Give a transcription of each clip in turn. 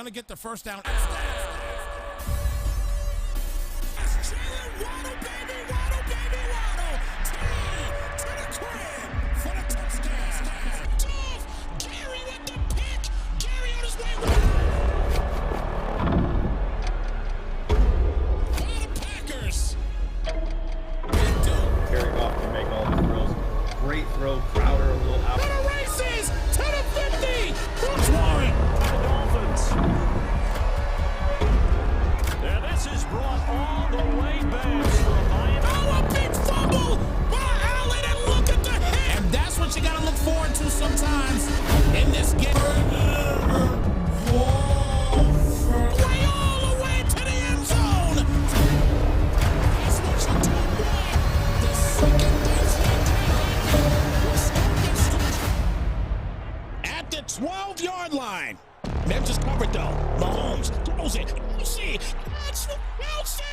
gonna get the first down. Great throw, Crowder a little out. To the races, to the 50, Brooks Warren. The Dolphins. Now this is brought all the way back from Miami. Oh, a big fumble by Allen, and look at the hit. And that's what you gotta look forward to sometimes in this game. Way all the way to the end zone. That's what you do, boy. The second at the 12-yard line. Memphis covered though. Mahomes throws it. Kelsey. That's Kelsey.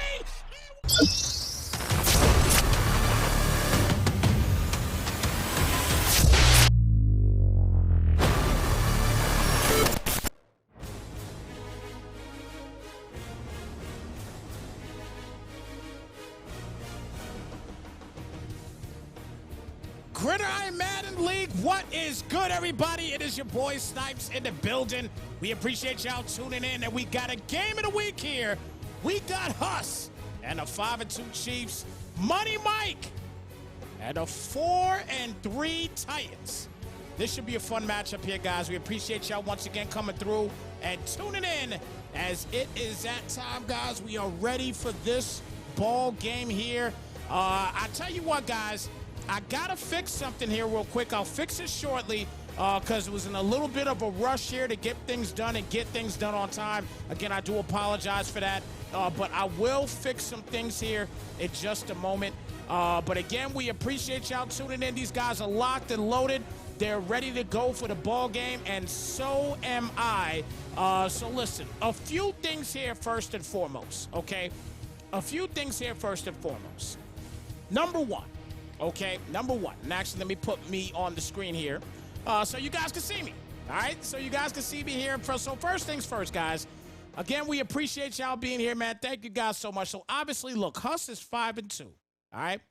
Gridiron Madden League, what is good, everybody? It is your boy Snypz in the building. We appreciate y'all tuning in, and we got a game of the week here. We got Huss and the 5-2 Chiefs, Money Mike and the 4-3 Titans. This should be a fun matchup here, guys. We appreciate y'all once again coming through and tuning in, as it is that time, guys. We are ready for this ball game here. I tell you what, guys, I gotta fix something here real quick. I'll fix it shortly because it was in a little bit of a rush here to get things done and get things done on time. Again, I do apologize for that, but I will fix some things here in just a moment. But again, we appreciate y'all tuning in. These guys are locked and loaded. They're ready to go for the ball game, and so am I. So listen, a few things here first and foremost, okay? A few things here first and foremost. Number one. Okay, number one, and actually let me put me on the screen here so you guys can see me, all right? So you guys can see me here. So first things first, guys. Again, we appreciate y'all being here, man. Thank you guys so much. So obviously, look, Huss is 5-2, all right?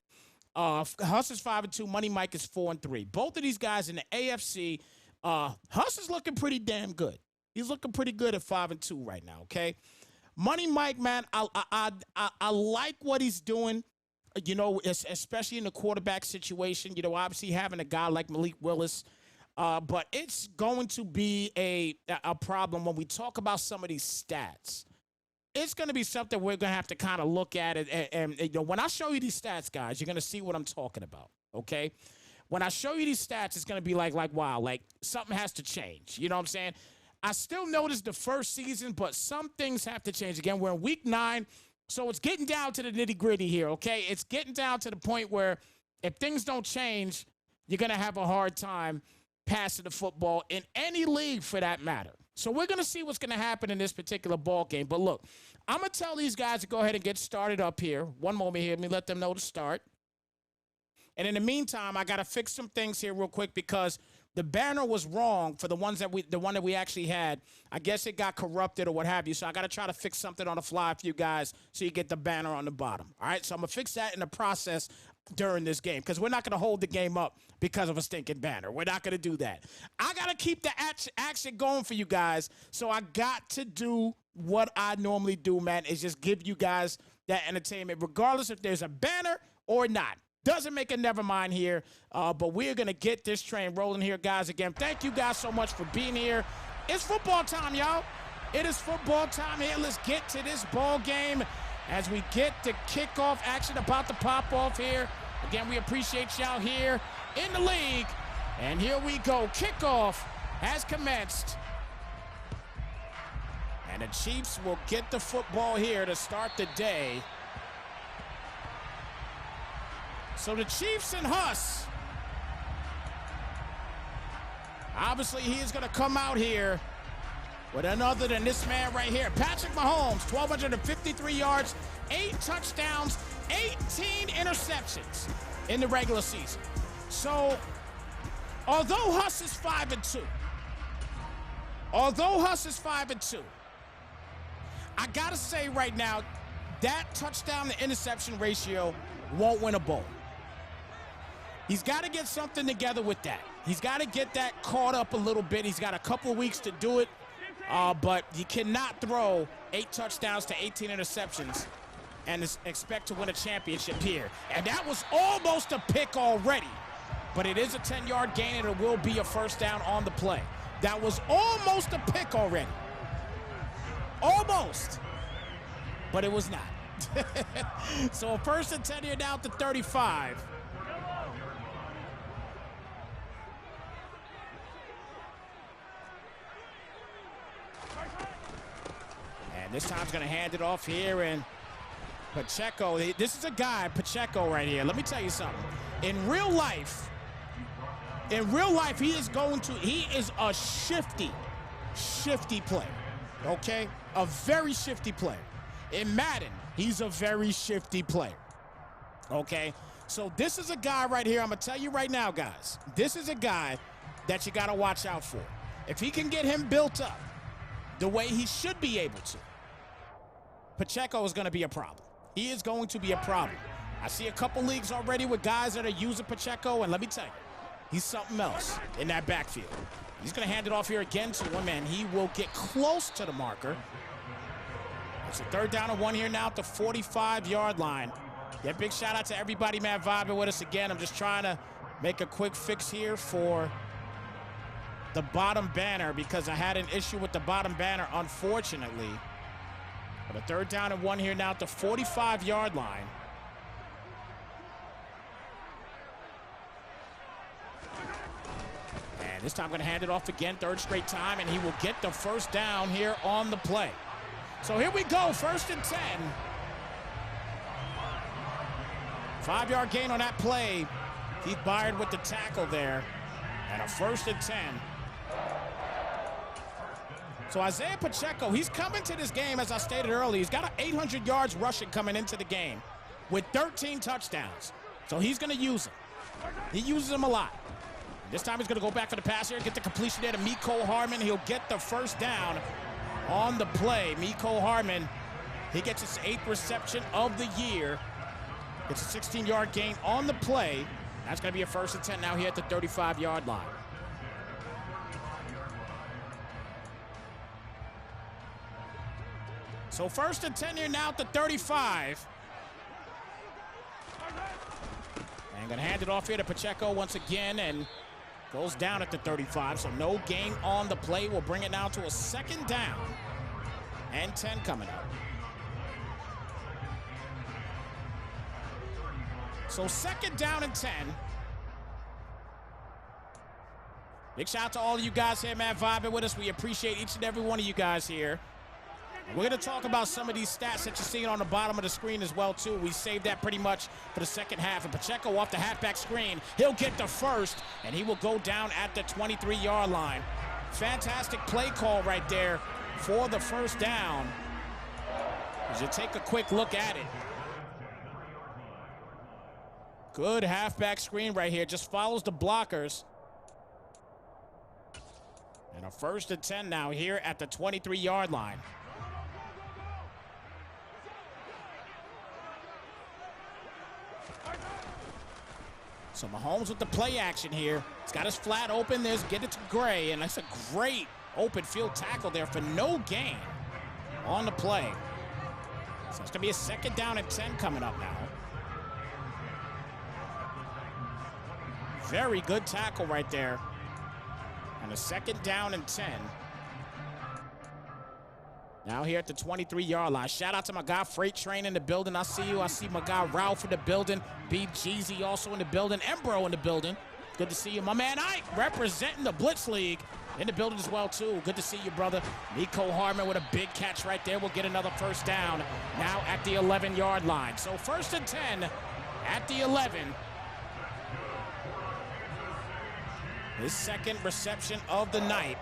Huss is 5-2, Money Mike is 4-3. Both of these guys in the AFC, Huss is looking pretty damn good. He's looking pretty good at 5-2 right now, okay? Money Mike, man, I like what he's doing. You know, especially in the quarterback situation, you know, obviously having a guy like Malik Willis, but it's going to be a problem when we talk about some of these stats. It's going to be something we're going to have to kind of look at it. And you know, when I show you these stats, guys, you're going to see what I'm talking about, okay? When I show you these stats, it's going to be like, wow, like something has to change. You know what I'm saying? I still noticed the first season, but some things have to change. Again, we're in week 9. So it's getting down to the nitty-gritty here, okay? It's getting down to the point where if things don't change, you're going to have a hard time passing the football in any league for that matter. So we're going to see what's going to happen in this particular ball game. But look, I'm going to tell these guys to go ahead and get started up here. One moment here. Let me let them know to start. And in the meantime, I got to fix some things here real quick because the banner was wrong for the one that we actually had. I guess it got corrupted or what have you. So I got to try to fix something on the fly for you guys so you get the banner on the bottom. All right. So I'm going to fix that in the process during this game because we're not going to hold the game up because of a stinking banner. We're not going to do that. I got to keep the action going for you guys. So I got to do what I normally do, man, is just give you guys that entertainment, regardless if there's a banner or not. Doesn't make a never mind here, but we're going to get this train rolling here, guys. Again, thank you guys so much for being here. It's football time, y'all. It is football time here. Let's get to this ball game as we get the kickoff action about to pop off here. Again, we appreciate y'all here in the league. And here we go. Kickoff has commenced. And the Chiefs will get the football here to start the day. So the Chiefs and Huss, obviously he is going to come out here with none other than this man right here. Patrick Mahomes, 1,253 yards, 8 touchdowns, 18 interceptions in the regular season. So although Huss is 5-2, I got to say right now, that touchdown to interception ratio won't win a bowl. He's got to get something together with that. He's got to get that caught up a little bit. He's got a couple of weeks to do it, but you cannot throw 8 touchdowns to 18 interceptions and expect to win a championship here. And that was almost a pick already, but it is a 10-yard gain, and it will be a first down on the play. That was almost a pick already. Almost, but it was not. So a first and 10 here down to 35. And this time he's going to hand it off here, and Pacheco, this is a guy, Pacheco right here. Let me tell you something. In real life, he is a shifty player, okay? A very shifty player. In Madden, he's a very shifty player, okay? So this is a guy right here, I'm going to tell you right now, guys. This is a guy that you got to watch out for. If he can get him built up the way he should be able to, Pacheco is going to be a problem. He is going to be a problem. I see a couple leagues already with guys that are using Pacheco, and let me tell you, he's something else in that backfield. He's going to hand it off here again to him, and he will get close to the marker. It's a 3rd down and 1 here now at the 45-yard line. Yeah, big shout out to everybody, man, vibing with us again. I'm just trying to make a quick fix here for the bottom banner because I had an issue with the bottom banner, unfortunately. But a 3rd down and 1 here now at the 45-yard line. And this time going to hand it off again, 3rd straight time, and he will get the first down here on the play. So here we go, 1st and 10. 5-yard gain on that play. Keith Byard with the tackle there. And a 1st and 10. So Isaiah Pacheco, he's coming to this game, as I stated earlier. He's got 800 yards rushing coming into the game with 13 touchdowns. So he's going to use them. He uses them a lot. This time he's going to go back for the pass here, get the completion there to Mecole Hardman. He'll get the first down on the play. Mecole Hardman, he gets his 8th reception of the year. It's a 16-yard gain on the play. That's going to be a 1st and 10 now here at the 35-yard line. So 1st and 10 here now at the 35. And going to hand it off here to Pacheco once again, and goes down at the 35. So no gain on the play. We'll bring it now to a 2nd down and 10 coming up. So 2nd down and 10. Big shout out to all of you guys here, man, vibing with us. We appreciate each and every one of you guys here. We're going to talk about some of these stats that you're seeing on the bottom of the screen as well, too. We saved that pretty much for the second half. And Pacheco off the halfback screen. He'll get the first, and he will go down at the 23-yard line. Fantastic play call right there for the first down. As you take a quick look at it. Good halfback screen right here. Just follows the blockers. And a 1st and 10 now here at the 23-yard line. So Mahomes with the play action here. He's got his flat open. Get it to Gray, and that's a great open field tackle there for no gain on the play. So it's going to be a 2nd down and 10 coming up now. Very good tackle right there. And a 2nd down and 10. Now here at the 23-yard line. Shout out to my guy Freight Train in the building. I see you. I see my guy Ralph in the building. B. Jeezy also in the building. Embro in the building. Good to see you. My man Ike representing the Blitz League in the building as well, too. Good to see you, brother. Mecole Hardman with a big catch right there. We'll get another first down now at the 11-yard line. So 1st and 10 at the 11. His 2nd reception of the night.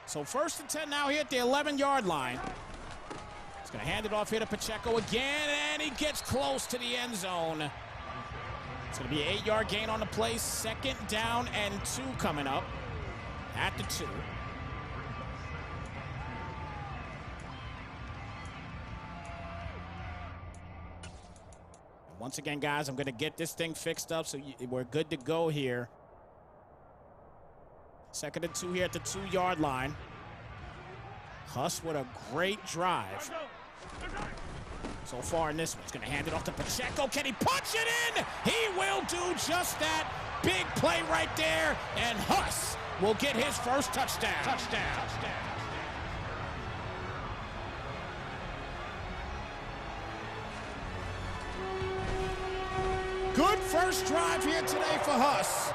So 1st and 10 now here at the 11-yard line. Gonna hand it off here to Pacheco again, and he gets close to the end zone. It's gonna be an 8-yard gain on the play. 2nd down and 2 coming up at the 2. Once again, guys, I'm gonna get this thing fixed up so we're good to go here. 2nd and 2 here at the 2-yard line. Huss with a great drive so far in this one. He's going to hand it off to Pacheco. Can he punch it in? He will do just that. Big play right there, and Huss will get his first touchdown. Good first drive here today for Huss.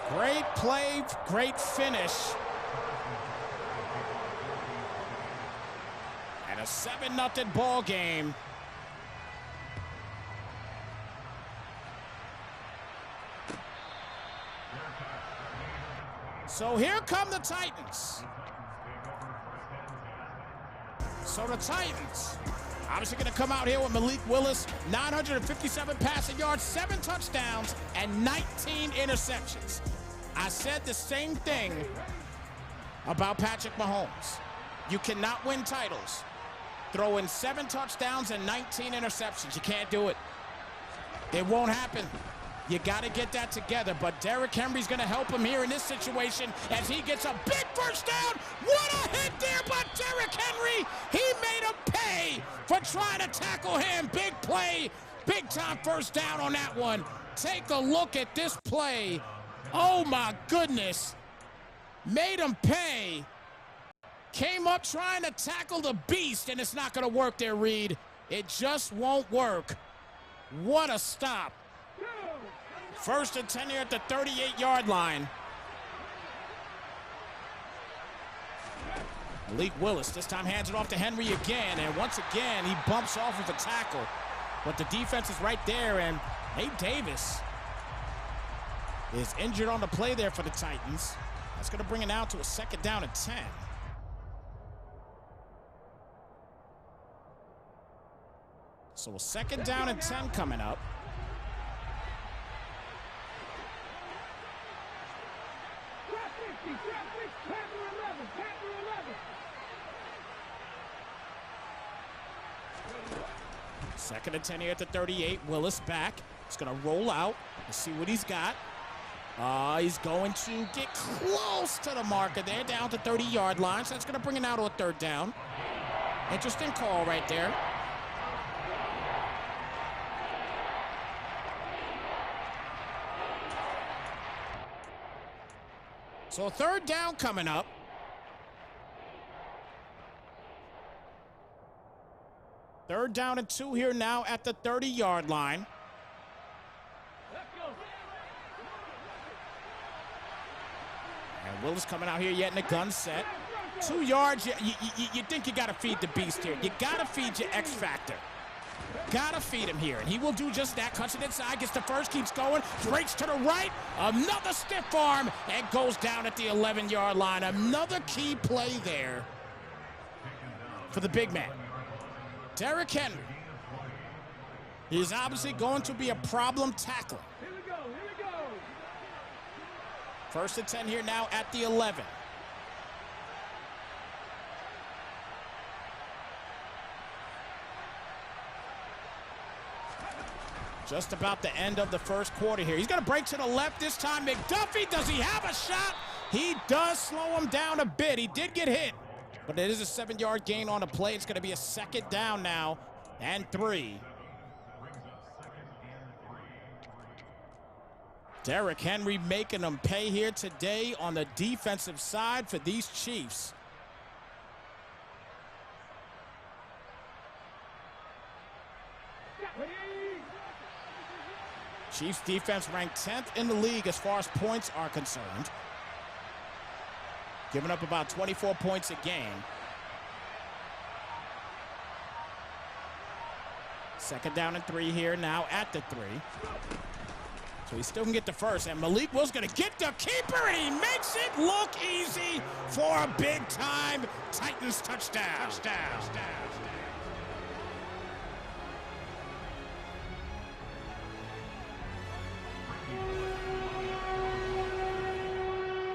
Great play, great finish. And a 7-0 ball game. So here come the Titans. So the Titans obviously going to come out here with Malik Willis, 957 passing yards, 7 touchdowns, and 19 interceptions. I said the same thing about Patrick Mahomes. You cannot win titles throwing 7 touchdowns and 19 interceptions. You can't do it. It won't happen. You got to get that together, but Derrick Henry's going to help him here in this situation as he gets a big first down. What a hit there by Derrick Henry. He made him pay for trying to tackle him. Big play, big time first down on that one. Take a look at this play. Oh my goodness. Made him pay. Came up trying to tackle the beast, and it's not going to work there, Reed. It just won't work. What a stop. 1st and 10 here at the 38-yard line. Malik Willis this time hands it off to Henry again, and once again he bumps off of a tackle. But the defense is right there, and Nate Davis is injured on the play there for the Titans. That's going to bring it out to a 2nd down and 10. So a 2nd down and 10 coming up. Second and 10 here at the 38. Willis back. He's going to roll out. Let's see what he's got. He's going to get close to the marker there, down to 30-yard line. So that's going to bring it out to a 3rd down. Interesting call right there. So 3rd down coming up. Third down and 2 here now at the 30-yard line. And Willis coming out here yet in the gun set. 2 yards, you think you got to feed the beast here. You got to feed your X factor. Got to feed him here, and he will do just that. Cuts it inside, gets the first, keeps going, breaks to the right. Another stiff arm, and goes down at the 11-yard line. Another key play there for the big man. Derrick Henry. He's obviously going to be a problem tackler. Here we go. 1st and 10 here now at the 11. Just about the end of the 1st quarter here. He's going to break to the left this time. McDuffie, does he have a shot? He does slow him down a bit. He did get hit, but it is a 7-yard gain on the play. It's going to be a 2nd down now and 3. Derrick Henry making them pay here today on the defensive side for these Chiefs. Chiefs defense ranked 10th in the league as far as points are concerned. Giving up about 24 points a game. 2nd down and 3 here now at the 3. So he still can get the first, and Malik Will's gonna get the keeper, and he makes it look easy for a big-time Titans touchdown.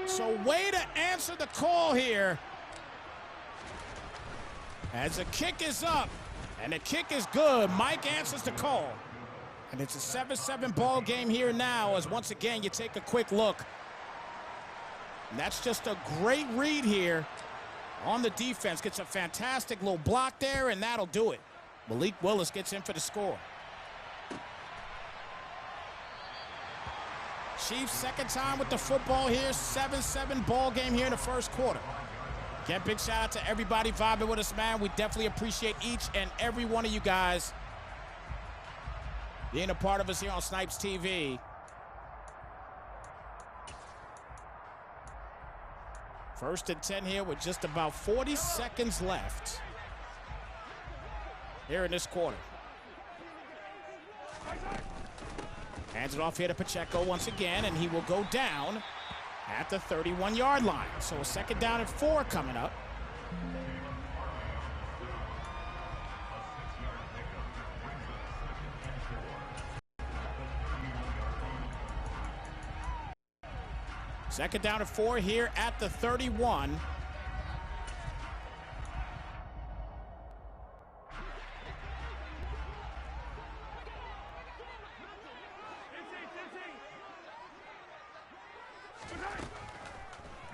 So way to answer the call here. As the kick is up, and the kick is good, Mike answers the call. And it's a 7-7 ball game here now, as once again you take a quick look. And that's just a great read here on the defense. Gets a fantastic little block there, and that'll do it. Malik Willis gets in for the score. Chiefs second time with the football here. 7-7 ball game here in the first quarter. Again, big shout out to everybody vibing with us, man. We definitely appreciate each and every one of you guys being a part of us here on Snypz TV. First and 10 here with just about 40 seconds left here in this quarter. Hands it off here to Pacheco once again, and he will go down at the 31-yard line. So a second down and 4 coming up. Second down and 4 here at the 31.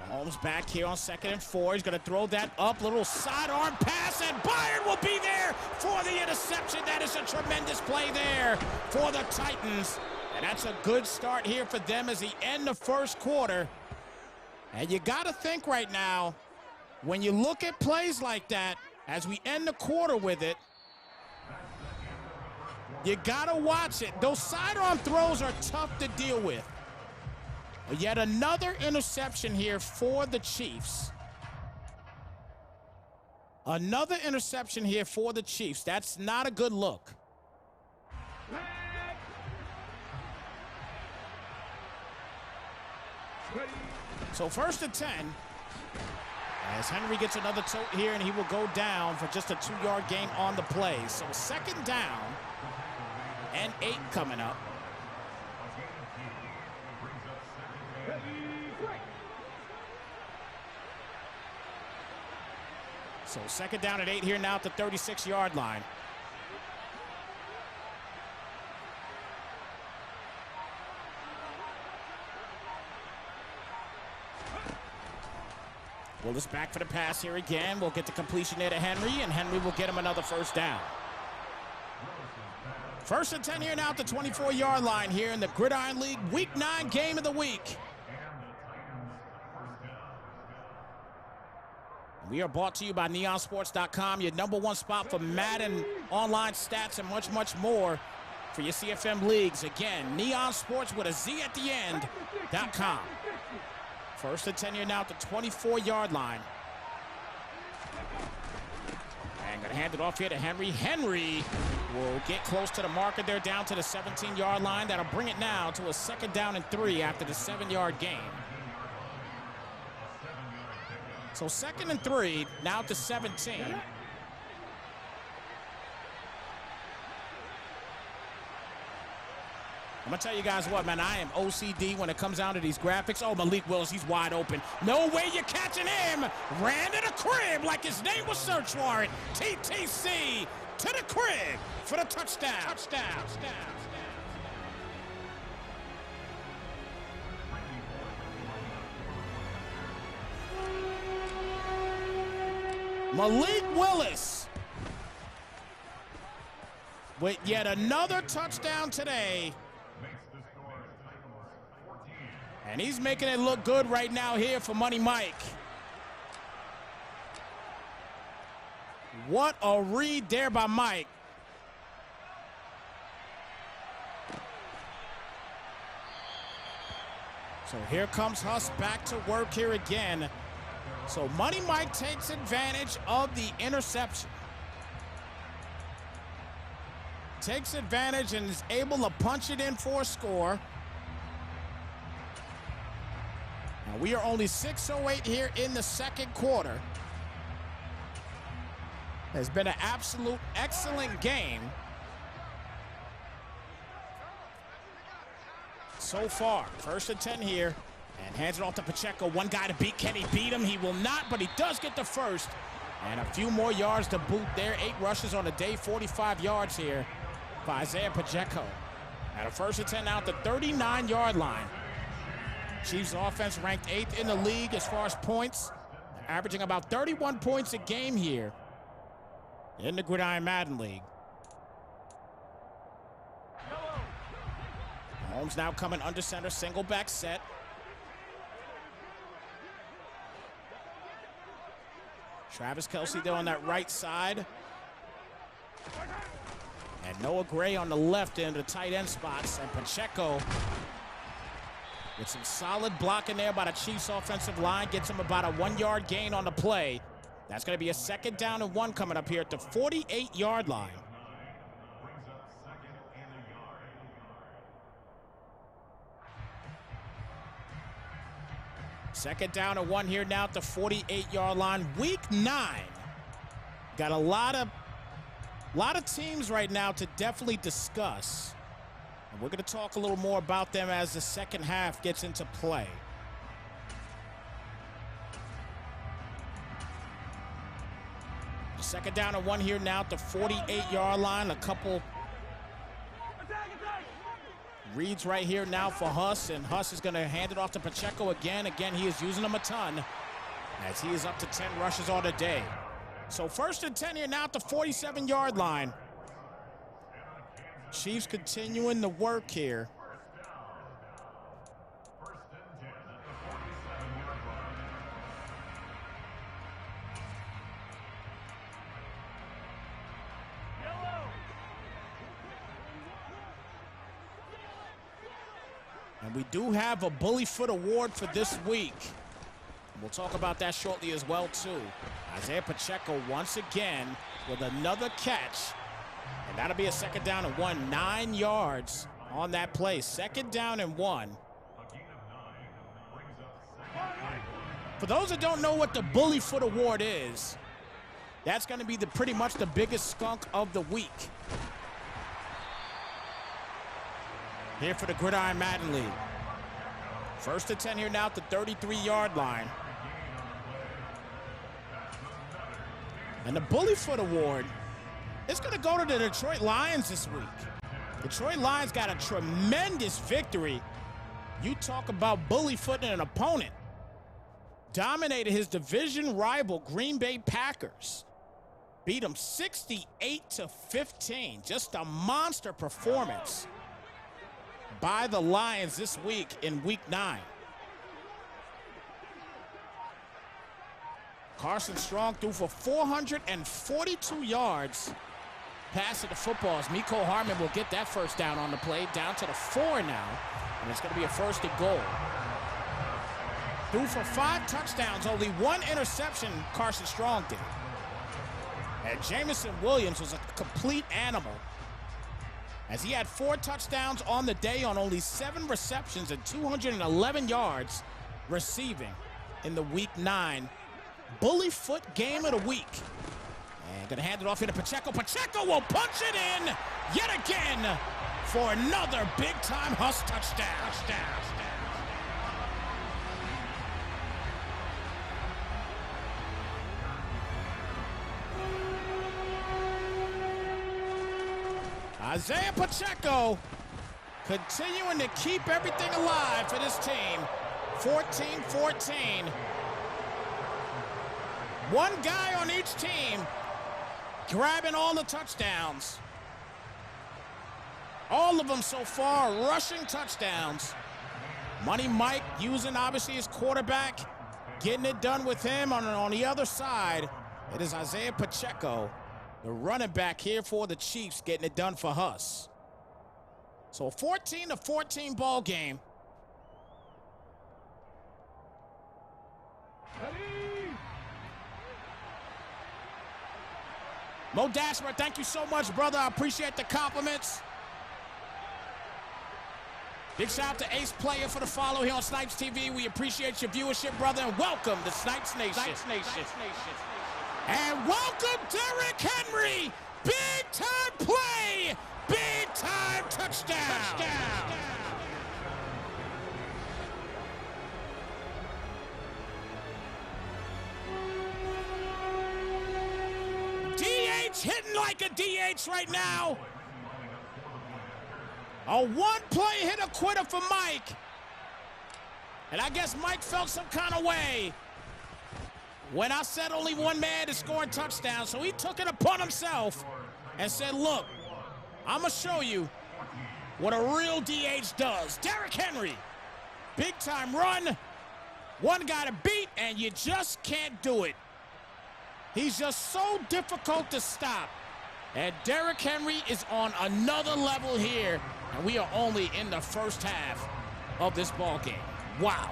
Mahomes back here on second and 4. He's going to throw that up, little sidearm pass, and Byard will be there for the interception. That is a tremendous play there for the Titans. And that's a good start here for them as they end the first quarter. And you got to think right now, when you look at plays like that, as we end the quarter with it, you got to watch it. Those sidearm throws are tough to deal with. Yet another interception here for the Chiefs. Another interception here for the Chiefs. That's not a good look. So first and 10, as Henry gets another tote here, and he will go down for just a 2-yard gain on the play. So second down and 8 coming up. So second down at 8 here now at the 36-yard line. Willis back for the pass here again. We'll get the completion there to Henry, and Henry will get him another first down. First and 10 here now at the 24-yard line here in the Gridiron League Week 9 game of the week. We are brought to you by neonsports.com, your #1 spot for Madden online stats and much, much more for your CFM leagues. Again, Neon Sports with a Z at the end.com. First and 10 here now at the 24-yard line. And going to hand it off here to Henry. Henry will get close to the marker there, down to the 17-yard line. That'll bring it now to a second down and 3 after the 7-yard gain. So second and 3, now to 17. I'm going to tell you guys what, man, I am OCD when it comes down to these graphics. Oh, Malik Willis, he's wide open. No way you're catching him. Ran to the crib like his name was search warrant. TTC to the crib for the touchdown. Malik Willis with yet another touchdown today. And he's making it look good right now here for Money Mike. What a read there by Mike. So here comes Huss back to work here again. So Money Mike takes advantage of the interception. Takes advantage and is able to punch it in for a score. Now, we are only 6:08 here in the second quarter. It's been an absolute excellent game so far. 1st and 10 here, and hands it off to Pacheco. One guy to beat. Can he beat him? He will not, but he does get the first. And a few more yards to boot there. 8 rushes on the day, 45 yards here by Isaiah Pacheco. At a 1st and 10 out the 39-yard line. Chiefs offense ranked 8th in the league as far as points, averaging about 31 points a game here in the Gridiron Madden League. Mahomes now coming under center, single back set. Travis Kelce there on that right side. And Noah Gray on the left in the tight end spots. And Pacheco with some solid blocking there by the Chiefs offensive line. Gets him about a 1-yard gain on the play. That's going to be a 2nd down and 1 coming up here at the 48-yard line. Second down and 1 here now at the 48-yard line. Week 9. Got a lot of teams right now to definitely discuss. And we're going to talk a little more about them as the second half gets into play. Second down and 1 here now at the 48-yard line. A couple reads right here now for Huss, and Huss is going to hand it off to Pacheco again. Again, he is using them a ton as he is up to 10 rushes on the day. So 1st and 10 here now at the 47-yard line. Chiefs continuing the work here. And we do have a Bully Foot Award for this week. We'll talk about that shortly as well, too. Isaiah Pacheco once again with another catch. And that'll be a 2nd down and 1. 9 yards on that play. 2nd down and 1. For those that don't know what the Bully Foot Award is, that's going to be pretty much the biggest skunk of the week. Here for the Gridiron Madden League. 1st and 10 here now at the 33-yard line. And the Bully Foot Award is going to go to the Detroit Lions this week. Detroit Lions got a tremendous victory. You talk about bully footing an opponent. Dominated his division rival Green Bay Packers. Beat them 68-15. Just a monster performance by the Lions this week in Week 9. Carson Strong threw for 442 yards passing the football as Mecole Hardman will get that 1st down on the play, down to the 4 now, and it's going to be a 1st and goal. Threw for 5 touchdowns, only 1 interception Carson Strong did. And Jamison Williams was a complete animal as he had 4 touchdowns on the day on only 7 receptions and 211 yards receiving in the Week 9 Bully Foot game of the week. And gonna hand it off here to Pacheco. Pacheco will punch it in yet again for another big-time Huss touchdown. Isaiah Pacheco continuing to keep everything alive for this team. 14-14. One guy on each team grabbing all the touchdowns. All of them so far rushing touchdowns. Money Mike using obviously his quarterback, getting it done with him. On the other side, it is Isaiah Pacheco, the running back here for the Chiefs, getting it done for Huss. So a 14-14 ball game. Mo Dashmer, thank you so much, brother. I appreciate the compliments. Big shout out to Ace Player for the follow here on Snypz TV. We appreciate your viewership, brother, and welcome to Snypz Nation. And welcome Derrick Henry. Big time play. Big time touchdown. DH hitting like a DH right now. A one-play hitter quitter for Mike. And I guess Mike felt some kind of way when I said only one man is scoring touchdowns. So he took it upon himself and said, look, I'm going to show you what a real DH does. Derrick Henry, big-time run, one guy to beat, and you just can't do it. He's just so difficult to stop. And Derrick Henry is on another level here, and we are only in the first half of this ball game. Wow.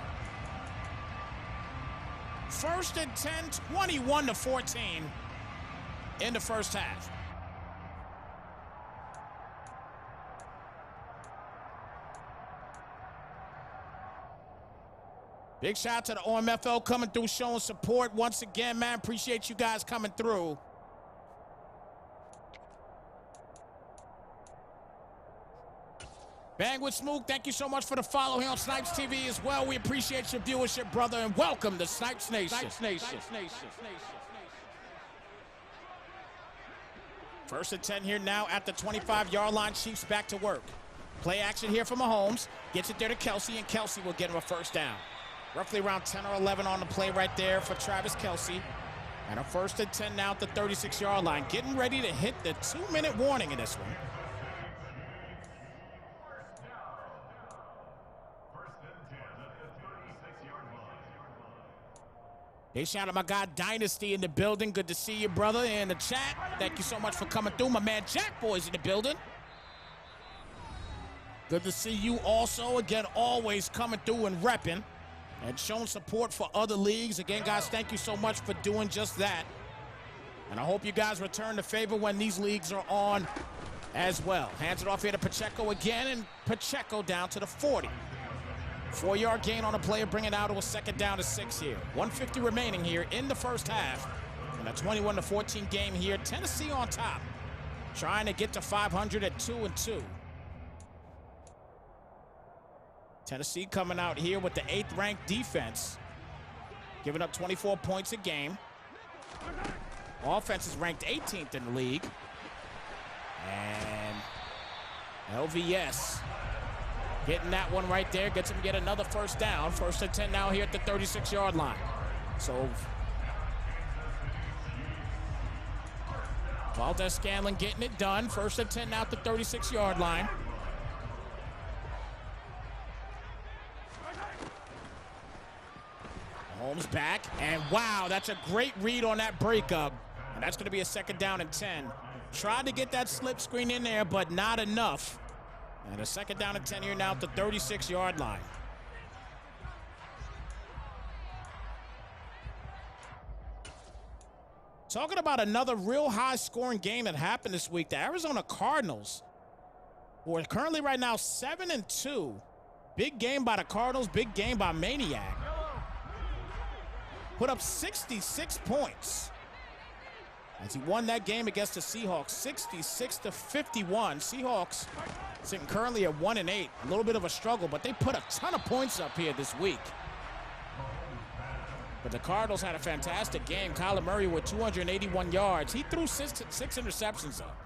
First and 10, 21-14 in the first half. Big shout out to the OMFL coming through, showing support once again, man. Appreciate you guys coming through. Bang with Smook, thank you so much for the follow here on Snypz TV as well. We appreciate your viewership, brother, and welcome to Snypz Nation. First and 10 here now at the 25-yard line. Chiefs back to work. Play action here for Mahomes. Gets it there to Kelsey, and Kelsey will get him a first down. Roughly around 10 or 11 on the play right there for Travis Kelsey. And a first and 10 now at the 36-yard line. Getting ready to hit the 2-minute warning in this one. Hey, shout out my guy Dynasty in the building. Good to see you, brother, in the chat. Thank you so much for coming through. My man Jack Boy's in the building. Good to see you also. Again, always coming through and repping and showing support for other leagues. Again, guys, thank you so much for doing just that. And I hope you guys return the favor when these leagues are on as well. Hands it off here to Pacheco again, and Pacheco down to the 40. 4-yard gain on a play, bring it out to a second down to 6 here. 150 remaining here in the first half. And a 21-14 game here. Tennessee on top, trying to get to 500 at 2-2. Tennessee coming out here with the 8th-ranked defense, giving up 24 points a game. Offense is ranked 18th in the league. And LVS getting that one right there, gets him yet another first down. First and 10 now here at the 36-yard line. So Valdez-Scanlon getting it done. First and 10 now at the 36-yard line. Holmes back, and wow, that's a great read on that breakup. And that's going to be a second down and 10. Tried to get that slip screen in there, but not enough. And a second down and 10 here now at the 36-yard line. Talking about another real high-scoring game that happened this week. The Arizona Cardinals, who are currently right now 7-2. Big game by the Cardinals, big game by Maniac. Put up 66 points as he won that game against the Seahawks, 66-51. Seahawks sitting currently at 1-8. A little bit of a struggle, but they put a ton of points up here this week. But the Cardinals had a fantastic game. Kyler Murray with 281 yards. He threw six interceptions up.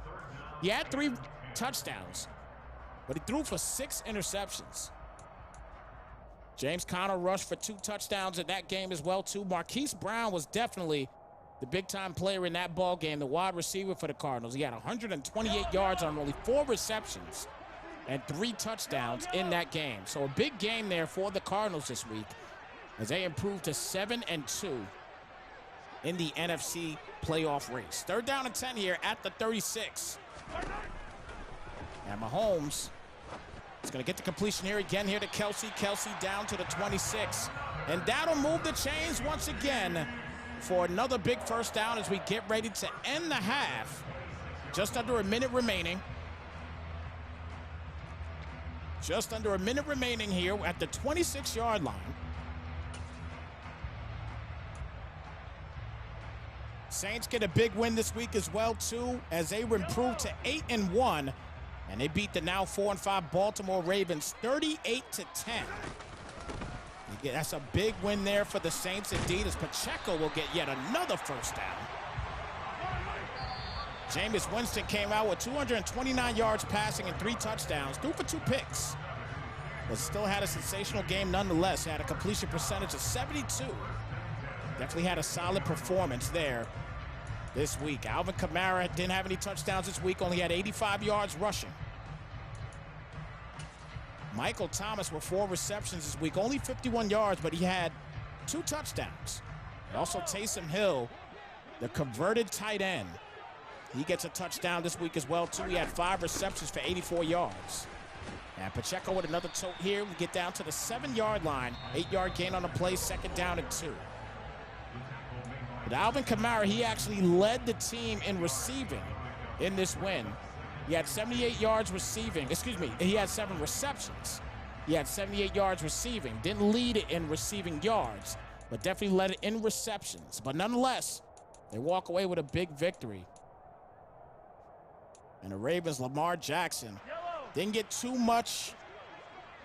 He had 3 touchdowns, but he threw for 6 interceptions. James Conner rushed for 2 touchdowns in that game as well, too. Marquise Brown was definitely the big-time player in that ball game, the wide receiver for the Cardinals. He had 128 yards on only 4 receptions and 3 touchdowns in that game. So a big game there for the Cardinals this week as they improved to 7-2 in the NFC playoff race. Third down and 10 here at the 36. And Mahomes is going to get the completion here again here to Kelsey. Kelsey down to the 26. And that'll move the chains once again for another big first down as we get ready to end the half. Just under a minute remaining. Just under a minute remaining here at the 26-yard line. Saints get a big win this week as well, too, as they improved to 8-1, and they beat the now 4-5 Baltimore Ravens 38-10. That's a big win there for the Saints, indeed, as Pacheco will get yet another first down. Jameis Winston came out with 229 yards passing and 3 touchdowns, threw for 2 picks, but still had a sensational game nonetheless. He had a completion percentage of 72. Definitely had a solid performance there this week. Alvin Kamara didn't have any touchdowns this week, only had 85 yards rushing. Michael Thomas with 4 receptions this week, only 51 yards, but he had 2 touchdowns. And also Taysom Hill, the converted tight end. He gets a touchdown this week as well, too. He had 5 receptions for 84 yards. And Pacheco with another tote here. We get down to the 7-yard line. 8-yard gain on the play, 2nd down and 2. But Alvin Kamara, he actually led the team in receiving in this win. He had 78 yards receiving. Excuse me, he had 7 receptions. He had 78 yards receiving. Didn't lead it in receiving yards, but definitely led it in receptions. But nonetheless, they walk away with a big victory. And the Ravens, Lamar Jackson, didn't get too much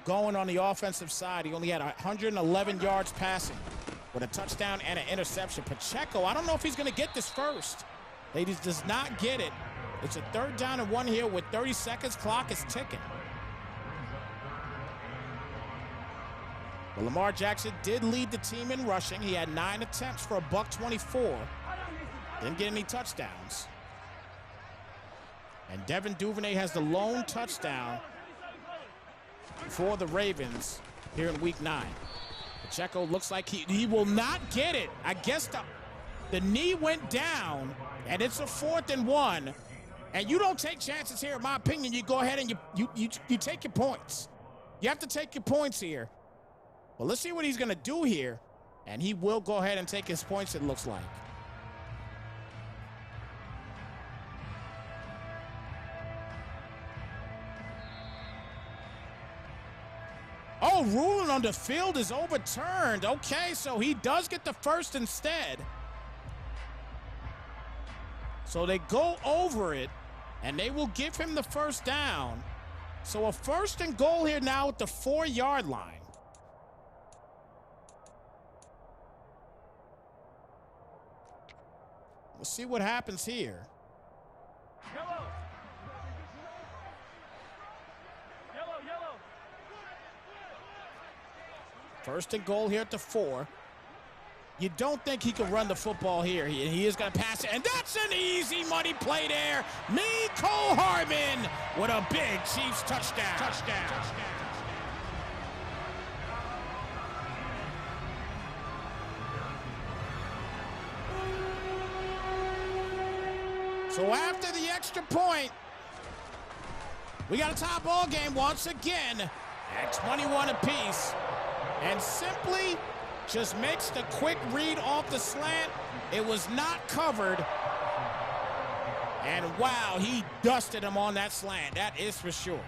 going on the offensive side. He only had 111 yards passing with a touchdown and an interception. Pacheco, I don't know if he's going to get this first. He just does not get it. It's a 3rd down and 1 here with 30 seconds. Clock is ticking. But Lamar Jackson did lead the team in rushing. He had 9 attempts for a $124. Didn't get any touchdowns. And Devin Duvernay has the lone touchdown for the Ravens here in Week 9. Pacheco looks like he will not get it. I guess the knee went down, and it's a 4th and 1. And you don't take chances here, in my opinion. You go ahead and you take your points. You have to take your points here. Well, let's see what he's going to do here. And he will go ahead and take his points, it looks like. Oh, ruling on the field is overturned. Okay, so he does get the first instead. So they go over it, and they will give him the first down. So a 1st and goal here now at the 4-yard line. We'll see what happens here. Yellow. Yellow. 1st and goal here at the 4. You don't think he can run the football here. He is going to pass it, and that's an easy money play there. Mecole Hardman with a big Chiefs touchdown. So after the extra point, we got a tie ball game once again at 21 apiece. And simply just makes the quick read off the slant. It was not covered. And wow, he dusted him on that slant. That is for sure.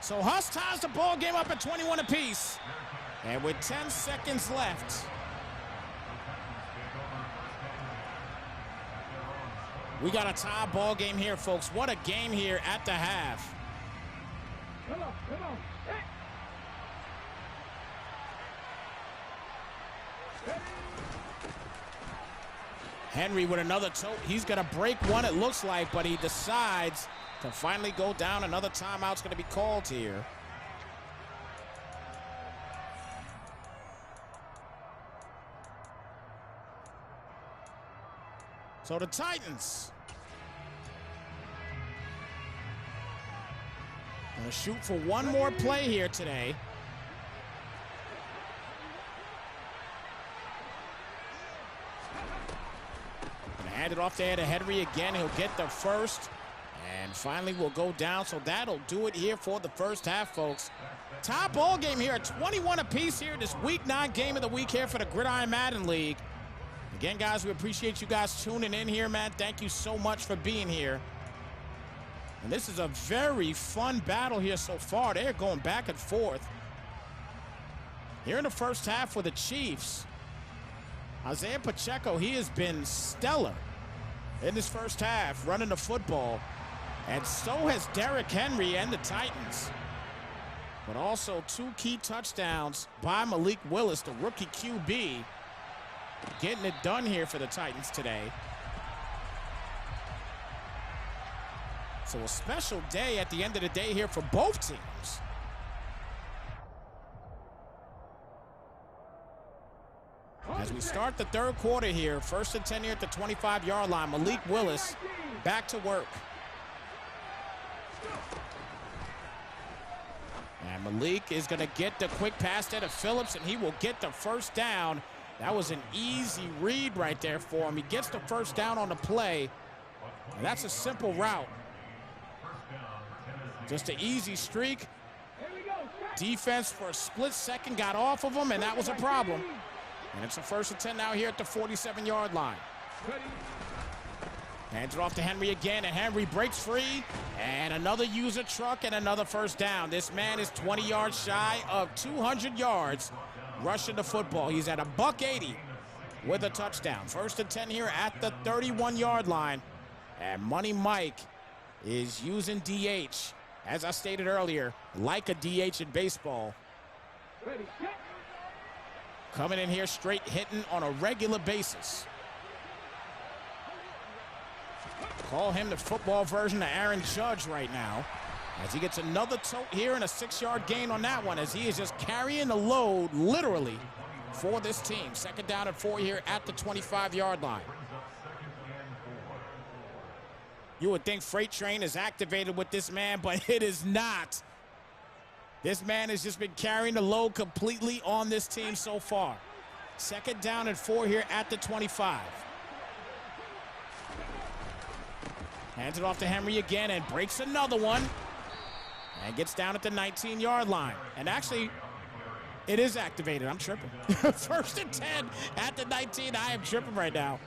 So Huss ties the ball game up at 21 apiece. And with 10 seconds left, we got a tie ball game here, folks. What a game here at the half. Come on. Hey. Henry with another tote. He's going to break one, it looks like, but he decides to finally go down. Another timeout's going to be called here. So the Titans going to shoot for one more play here today. Hand it off there to Henry again. He'll get the first and finally will go down. So that'll do it here for the first half, folks. Top ball game here at 21 apiece here. This Week 9 game of the week here for the Gridiron Madden League. Again, guys, we appreciate you guys tuning in here, man. Thank you so much for being here. And this is a very fun battle here so far. They're going back and forth. Here in the first half for the Chiefs, Isaiah Pacheco, he has been stellar in this first half, running the football. And so has Derrick Henry and the Titans. But also 2 key touchdowns by Malik Willis, the rookie QB, getting it done here for the Titans today. So a special day at the end of the day here for both teams. As we start the third quarter here, 1st and 10 here at the 25-yard line. Malik Willis back to work. And Malik is going to get the quick pass there to Phillips, and he will get the first down. That was an easy read right there for him. He gets the first down on the play, and that's a simple route. Just an easy streak. Defense for a split second got off of him, and that was a problem. And it's a 1st and 10 now here at the 47-yard line. Hands it off to Henry again, and Henry breaks free. And another user truck and another first down. This man is 20 yards shy of 200 yards rushing the football. He's at $180 with a touchdown. 1st and 10 here at the 31-yard line. And Money Mike is using DH, as I stated earlier, like a DH in baseball. Coming in here straight hitting on a regular basis. Call him the football version of Aaron Judge right now, as he gets another tote here and a 6-yard gain on that one, as he is just carrying the load literally for this team. 2nd down and 4 here at the 25-yard line. You would think Freight Train is activated with this man, but it is not. This man has just been carrying the load completely on this team so far. 2nd down and 4 here at the 25. Hands it off to Henry again and breaks another one. And gets down at the 19-yard line. And actually, it is activated. I'm tripping. 1st and 10 at the 19. I am tripping right now.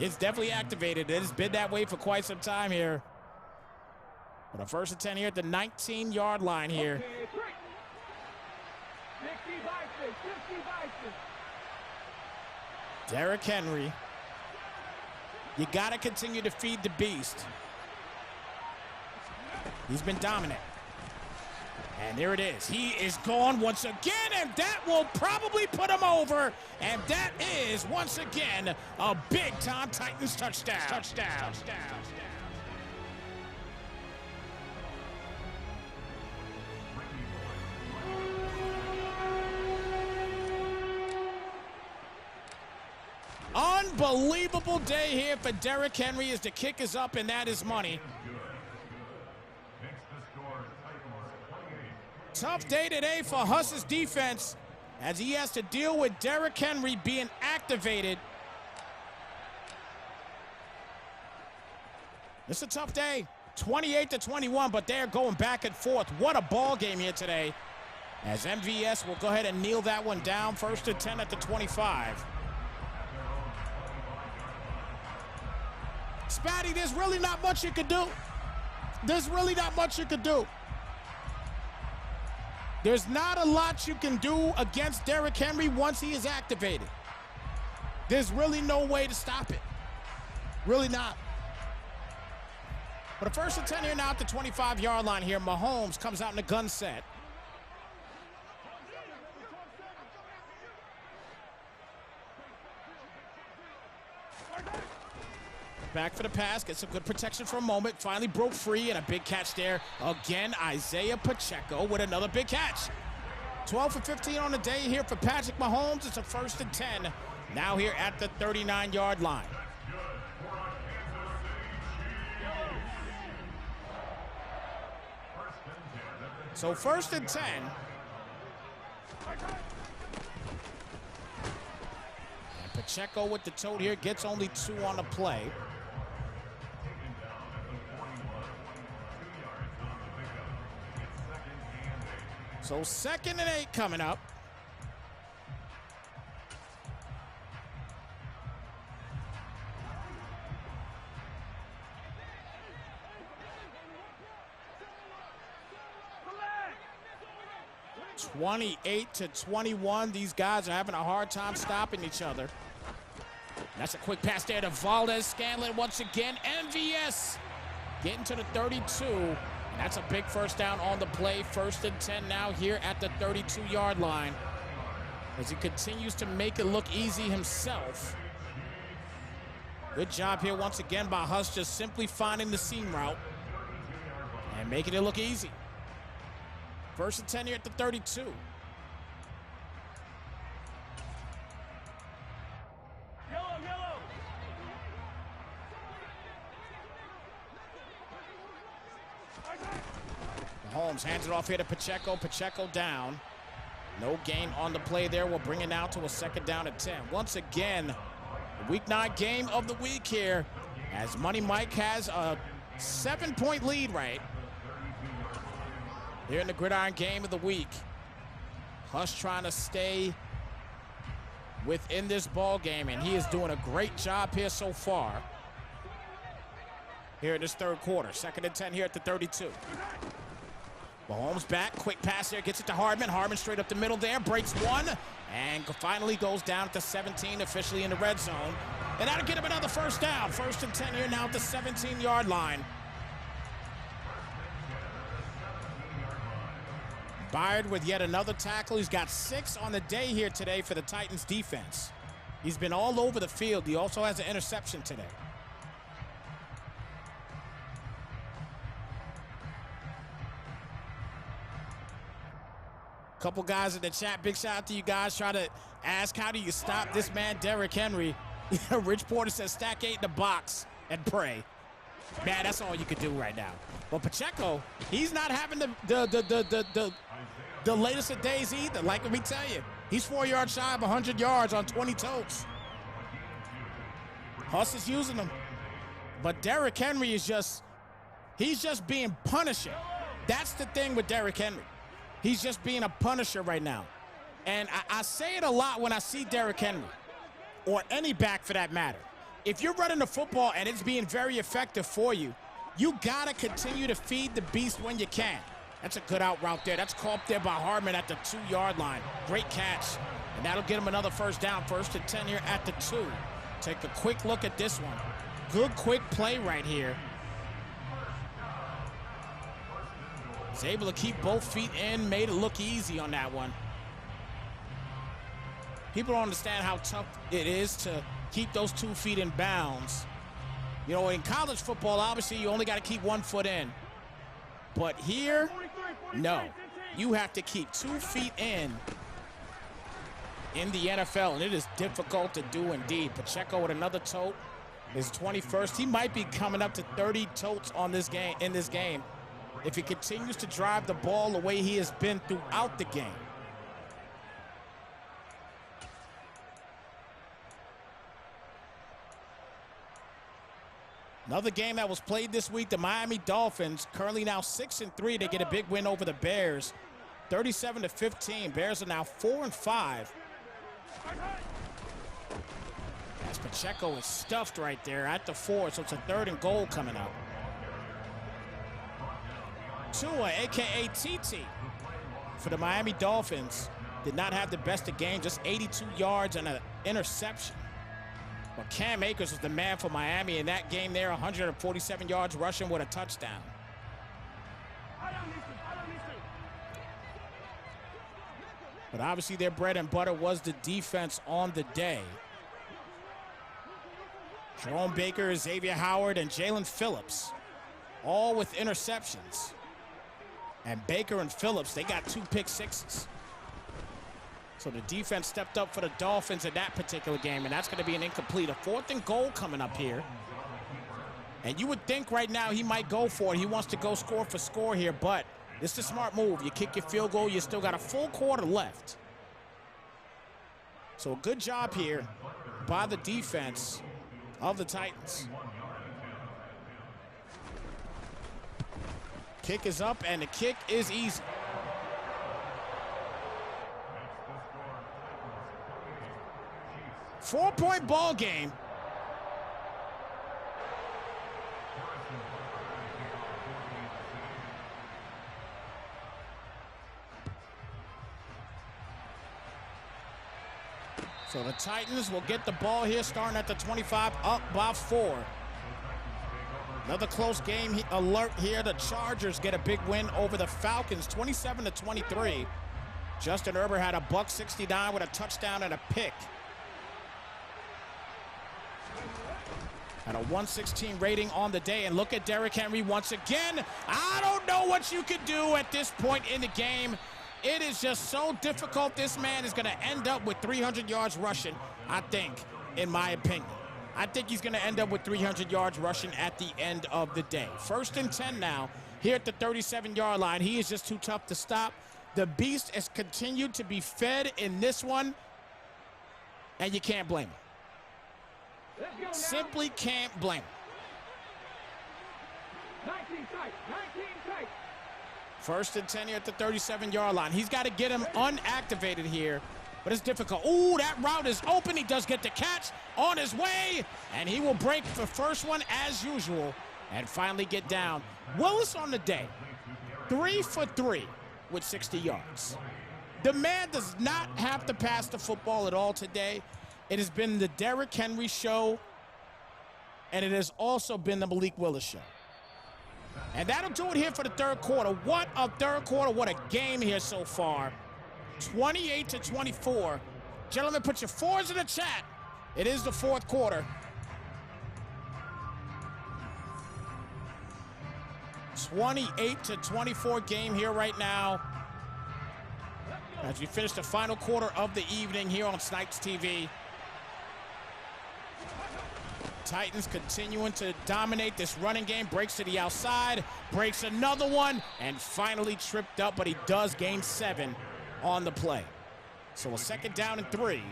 It's definitely activated. It has been that way for quite some time here. But a 1st and 10 here at the 19-yard line here. Derrick Henry. You got to continue to feed the beast. He's been dominant. And there it is. He is gone once again, and that will probably put him over. And that is, once again, a big-time Titans touchdown. Touchdown. Unbelievable day here for Derrick Henry as the kick is up, and that is money. Tough day today for Huss's defense as he has to deal with Derrick Henry being activated. It's a tough day. 28-21, but they're going back and forth. What a ball game here today. As MVS will go ahead and kneel that one down. 1st and 10 at the 25. Spatty, there's really not much you can do. There's really not much you can do. There's not a lot you can do against Derrick Henry once he is activated. There's really no way to stop it. Really not. But a 1st and 10 here now at the 25-yard line here. Mahomes comes out in the gun set. Back for the pass, gets some good protection for a moment, finally broke free, and a big catch there. Again, Isaiah Pacheco with another big catch. 12 for 15 on the day here for Patrick Mahomes. It's a 1st and 10, now here at the 39-yard line. So 1st and 10. And Pacheco with the tote here, gets only 2 on the play. So 2nd and 8 coming up. 28-21. These guys are having a hard time stopping each other. That's a quick pass there to Valdez-Scantling once again. MVS getting to the 32. And that's a big first down on the play. 1st and 10 now here at the 32-yard line. As he continues to make it look easy himself. Good job here once again by Huss, just simply finding the seam route and making it look easy. 1st and 10 here at the 32. Mahomes hands it off here to Pacheco. Pacheco down. No gain on the play there. We'll bring it now to a 2nd down and 10. Once again, the Week 9 game of the week here, as Money Mike has a 7-point lead, right? Here in the Gridiron game of the week. Huss trying to stay within this ball game, and he is doing a great job here so far. Here in this 3rd quarter. 2nd and 10 here at the 32. Mahomes back, quick pass there, gets it to Hardman. Hardman straight up the middle there, breaks one, and finally goes down at the 17, officially in the red zone. And that'll get him another 1st down. 1st and 10 here now at the 17-yard line. Byard with yet another tackle. He's got 6 on the day here today for the Titans defense. He's been all over the field. He also has an interception today. Couple guys in the chat, big shout out to you guys, try to ask how do you stop this man Derrick Henry. Rich Porter says stack 8 in the box and pray. Man, that's all you can do right now. Well, Pacheco, he's not having the latest of days either. Like let me tell you, he's 4 yards shy of 100 yards on 20 totes. Huss is using them, but Derrick Henry is he's just being punishing. That's the thing with Derrick Henry. He's just being a punisher right now. And I say it a lot when I see Derrick Henry, or any back for that matter. If you're running the football and it's being very effective for you, you gotta continue to feed the beast when you can. That's a good out route there. That's caught up there by Hardman at the 2-yard line. Great catch. And that'll get him another 1st down. 1st and 10 here at the 2. Take a quick look at this one. Good quick play right here. He's able to keep both feet in, made it look easy on that one. People don't understand how tough it is to keep those 2 feet in bounds. You know, in college football, obviously, you only got to keep 1 foot in. But here, no. You have to keep 2 feet in the NFL, and it is difficult to do indeed. Pacheco with another tote, his 21st. He might be coming up to 30 totes on this game, in this game, if he continues to drive the ball the way he has been throughout the game. Another game that was played this week, the Miami Dolphins, currently now 6-3. They get a big win over the Bears, 37-15. Bears are now 4-5. As Pacheco is stuffed right there at the 4, so it's a 3rd and goal coming up. Tua, a.k.a. TT, for the Miami Dolphins, did not have the best of game, just 82 yards and an interception. But Cam Akers was the man for Miami in that game there, 147 yards rushing with a touchdown. But obviously their bread and butter was the defense on the day. Jerome Baker, Xavier Howard, and Jalen Phillips, all with interceptions. And Baker and Phillips, they got 2 pick sixes. So the defense stepped up for the Dolphins in that particular game, and that's going to be an incomplete. A 4th and goal coming up here. And you would think right now he might go for it. He wants to go score for score here, but it's the smart move. You kick your field goal, you still got a full quarter left. So a good job here by the defense of the Titans. Kick is up, and the kick is easy. Four-point ball game. So the Titans will get the ball here starting at the 25, up by 4. Another close game alert here. The Chargers get a big win over the Falcons, 27-23. Justin Herbert had a $169 with a touchdown and a pick. And a 116 rating on the day. And look at Derrick Henry once again. I don't know what you could do at this point in the game. It is just so difficult. This man is going to end up with 300 yards rushing, I think, in my opinion. I think he's going to end up with 300 yards rushing at the end of the day. 1st and 10 now, here at the 37-yard line. He is just too tough to stop. The beast has continued to be fed in this one, and you can't blame him. Simply can't blame him. 1st and 10 here at the 37-yard line. He's got to get him unactivated here, but it's difficult. Ooh, that route is open. He does get the catch on his way, and he will break the first one as usual and finally get down. Willis on the day, 3 for 3 with 60 yards. The man does not have to pass the football at all today. It has been the Derrick Henry show, and it has also been the Malik Willis show. And that'll do it here for the third quarter. What a third quarter. What a game here so far. 28-24. Gentlemen, put your 4s in the chat. It is the fourth quarter. 28-24 game here right now, as we finish the final quarter of the evening here on Snypz TV. Titans continuing to dominate this running game. Breaks to the outside, breaks another one, and finally tripped up, but he does gain 7 on the play. So a 2nd down and 3.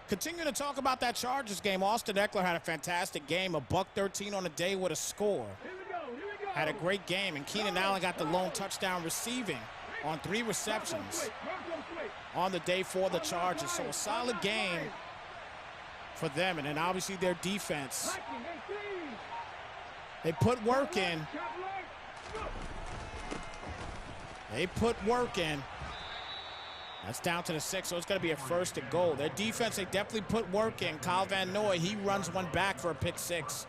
Continuing to talk about that Chargers game, Austin Eckler had a fantastic game, a $113 on the day with a score. Had a great game, and Keenan Allen got the lone touchdown receiving on 3 receptions on the day for the Chargers. So a solid game for them. And then obviously their defense, they put work in. They put work in. That's down to the 6, so it's going to be a 1st and goal. Their defense, they definitely put work in. Kyle Van Noy, he runs one back for a pick 6.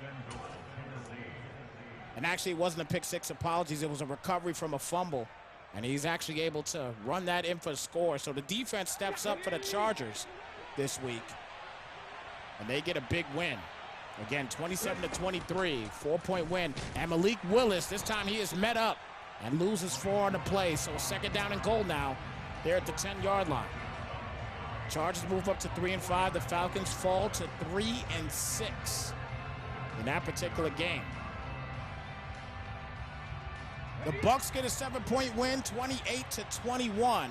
And actually, it wasn't a pick 6, apologies. It was a recovery from a fumble. And he's actually able to run that in for a score. So the defense steps up for the Chargers this week. And they get a big win. Again, 27-23, 4-point win. And Malik Willis, this time he is met up and loses 4 on the play. So a 2nd down and goal now. They're at the 10-yard line. Chargers move up to 3 and 5. The Falcons fall to 3 and 6 in that particular game. The Bucs get a 7-point win, 28-21.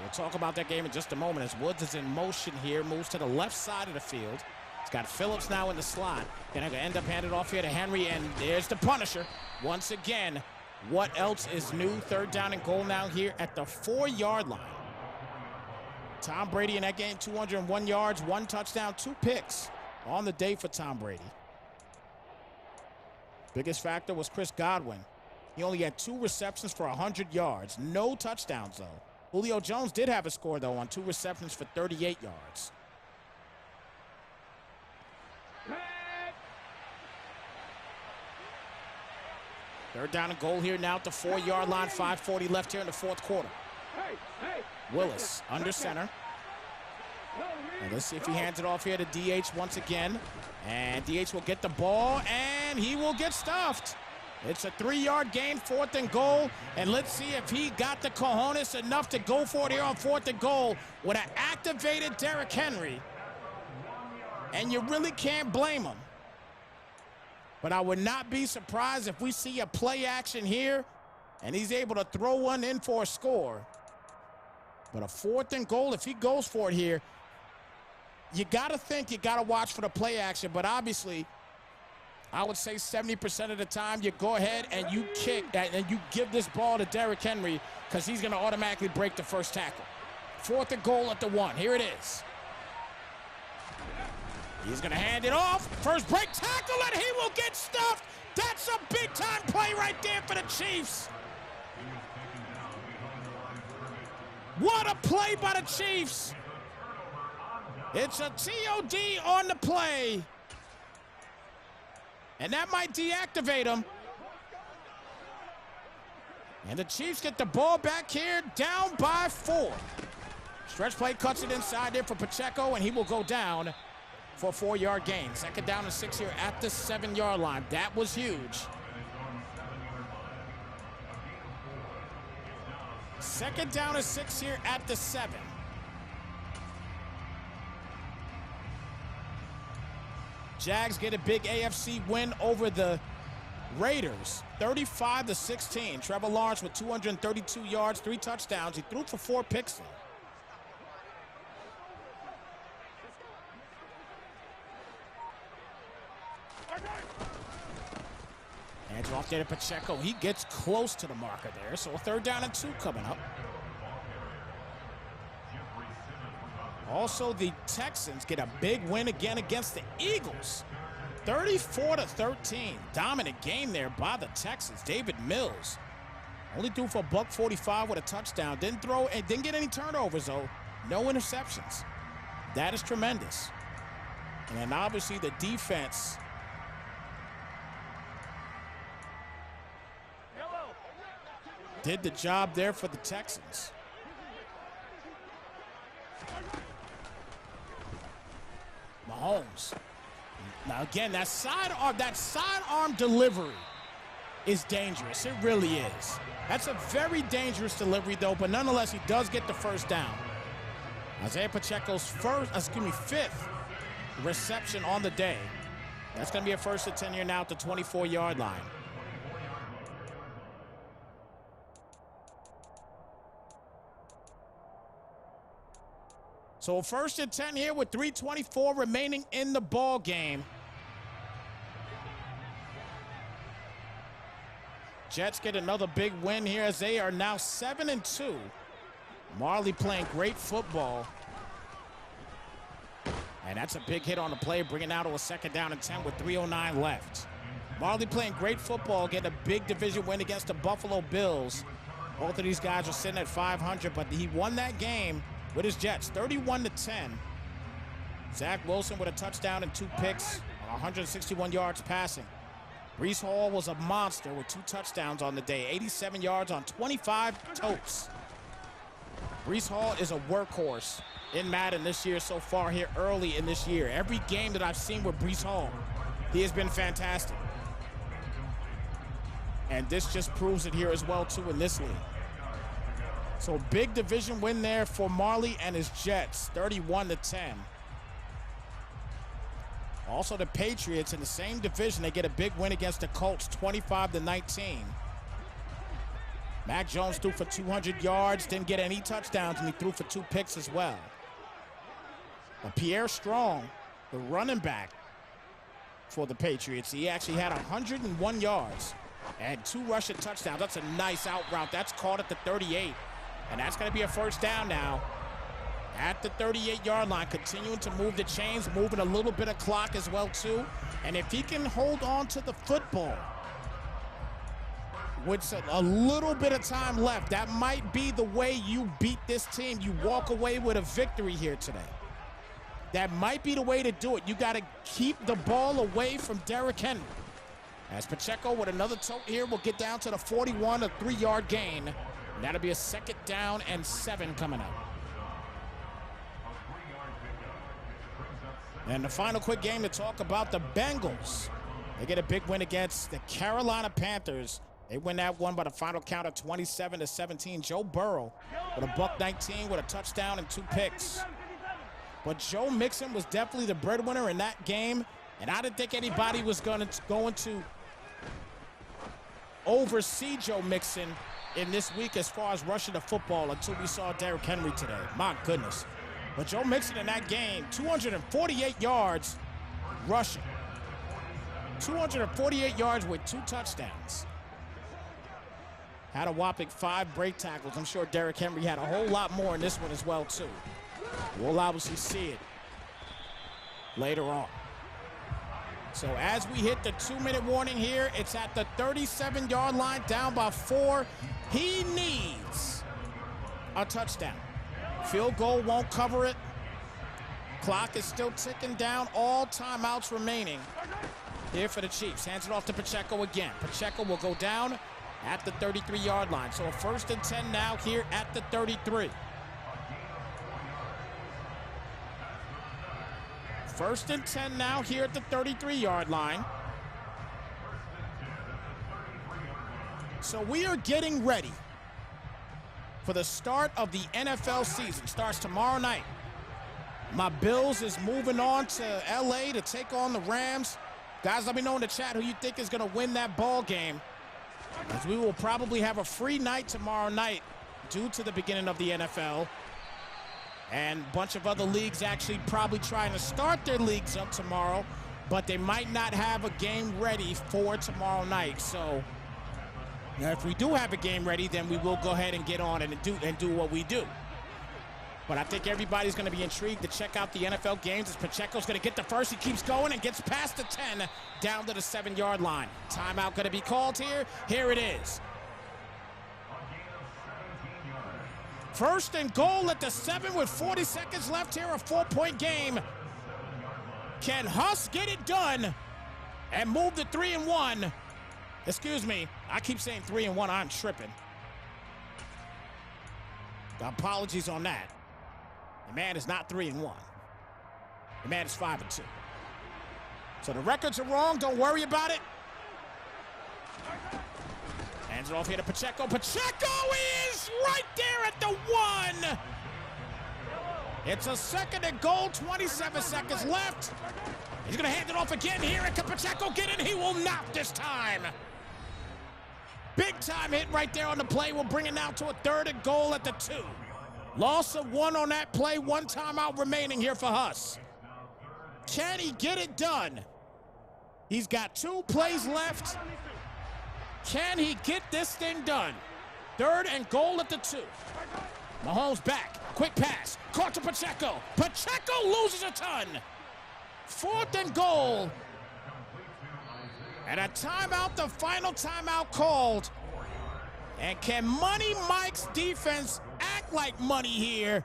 We'll talk about that game in just a moment as Woods is in motion here, moves to the left side of the field. He's got Phillips now in the slot. Gonna end up handed off here to Henry, and there's the Punisher. Once again, what else is new? 3rd down and goal now here at the 4-yard line. Tom Brady in that game, 201 yards, 1 touchdown, 2 picks on the day for Tom Brady. Biggest factor was Chris Godwin. He only had 2 receptions for 100 yards. No touchdowns, though. Julio Jones did have a score, though, on 2 receptions for 38 yards. Third down and goal here now at the 4-yard line. 5:40 left here in the fourth quarter. Willis under center. And let's see if he hands it off here to DH once again. And DH will get the ball, and he will get stuffed. It's a 3-yard gain, 4th and goal. And let's see if he got the cojones enough to go for it here on 4th and goal with an activated Derrick Henry. And you really can't blame him. But I would not be surprised if we see a play action here, and he's able to throw one in for a score. But a 4th and goal, if he goes for it here, you got to think you got to watch for the play action. But obviously, I would say 70% of the time you go ahead and you kick and you give this ball to Derrick Henry because he's going to automatically break the first tackle. 4th and goal at the 1. Here it is. He's going to hand it off. First break tackle, and he will get stuffed That's a big-time play right there for the Chiefs. What a play by the Chiefs. It's a TOD on the play. And that might deactivate him. And the Chiefs get the ball back here, down by 4. Stretch play cuts it inside there for Pacheco, and he will go down for a 4-yard gain. Second down and 6 here at the 7-yard line. That was huge. Second down and 6 here at the 7. Jags get a big AFC win over the Raiders, 35-16. Trevor Lawrence with 232 yards, 3 touchdowns. He threw for 4 picks there. Hands off there to Pacheco. He gets close to the marker there, so a 3rd down and 2 coming up. Also, the Texans get a big win again against the Eagles. 34-13. Dominant game there by the Texans. David Mills only threw for $145 with a touchdown. Didn't throw and didn't get any turnovers, though. No interceptions. That is tremendous. And then obviously the defense did the job there for the Texans. Mahomes. Now again, that sidearm delivery is dangerous. It really is. That's a very dangerous delivery though, but nonetheless, he does get the first down. Isaiah Pacheco's 5th reception on the day. That's going to be a 1st and 10 here now at the 24-yard line. So 1st and 10 here with 3:24 remaining in the ball game. Jets get another big win here as they are now 7-2. Marley playing great football. And that's a big hit on the play, bringing out to a 2nd down and 10 with 3:09 left. Marley playing great football, getting a big division win against the Buffalo Bills. Both of these guys are sitting at 500, but he won that game with his Jets, 31-10. Zach Wilson with a touchdown and 2 picks, 161 yards passing. Breece Hall was a monster with 2 touchdowns on the day, 87 yards on 25 totes. Breece Hall is a workhorse in Madden this year so far here early in this year. Every game that I've seen with Breece Hall, he has been fantastic. And this just proves it here as well, too, in this league. So big division win there for Marley and his Jets, 31-10. Also the Patriots in the same division, they get a big win against the Colts, 25-19. Mac Jones threw for 200 yards, didn't get any touchdowns, and he threw for 2 picks as well. But Pierre Strong, the running back for the Patriots, he actually had 101 yards and 2 rushing touchdowns. That's a nice out route. That's caught at the 38. And that's going to be a 1st down now at the 38-yard line, continuing to move the chains, moving a little bit of clock as well, too. And if he can hold on to the football with a little bit of time left, that might be the way you beat this team. You walk away with a victory here today. That might be the way to do it. You got to keep the ball away from Derrick Henry. As Pacheco with another tote here will get down to the 41, a 3-yard gain. And that'll be a 2nd down and 7 coming up. And the final quick game to talk about the Bengals. They get a big win against the Carolina Panthers. They win that one by the final count of 27-17. Joe Burrow with a $119 with a touchdown and 2 picks. But Joe Mixon was definitely the breadwinner in that game. And I didn't think anybody was going to oversee Joe Mixon in this week as far as rushing the football until we saw Derrick Henry today. My goodness. But Joe Mixon in that game, 248 yards rushing. 248 yards with 2 touchdowns. Had a whopping 5 break tackles. I'm sure Derrick Henry had a whole lot more in this one as well, too. We'll obviously see it later on. So as we hit the 2-minute warning here, it's at the 37-yard line, down by 4. He needs a touchdown. Field goal won't cover it. Clock is still ticking down. All timeouts remaining here for the Chiefs. Hands it off to Pacheco again. Pacheco will go down at the 33-yard line. So a 1st and 10 now here at the 33. 1st and 10 now here at the 33-yard line. So we are getting ready for the start of the NFL season. Starts tomorrow night. My Bills is moving on to LA to take on the Rams. Guys, let me know in the chat who you think is going to win that ball game, as we will probably have a free night tomorrow night due to the beginning of the NFL. And a bunch of other leagues actually probably trying to start their leagues up tomorrow, but they might not have a game ready for tomorrow night. So now if we do have a game ready, then we will go ahead and get on and do what we do. But I think everybody's going to be intrigued to check out the NFL games, as Pacheco's going to get the first. He keeps going and gets past the 10 down to the 7-yard line. Timeout going to be called here. Here it is. 1st and goal at the 7 with 40 seconds left here, a 4-point game. Can Huss get it done and move to 3-1? Excuse me, I keep saying 3-1, I'm tripping. Apologies on that. The man is not 3-1. The man is 5-2. So the records are wrong, don't worry about it. Hands it off here to Pacheco. Pacheco is right there at the 1. It's a 2nd and goal, 27 seconds left. He's going to hand it off again here. And can Pacheco get it? He will not this time. Big time hit right there on the play. We'll bring it now to a 3rd and goal at the 2. Loss of 1 on that play. 1 timeout remaining here for Huss. Can he get it done? He's got 2 plays left. Can he get this thing done? 3rd and goal at the 2. Mahomes back. Quick pass. Caught to Pacheco. Pacheco loses a ton. 4th and goal. And a timeout, the final timeout called. And can Money Mike's defense act like money here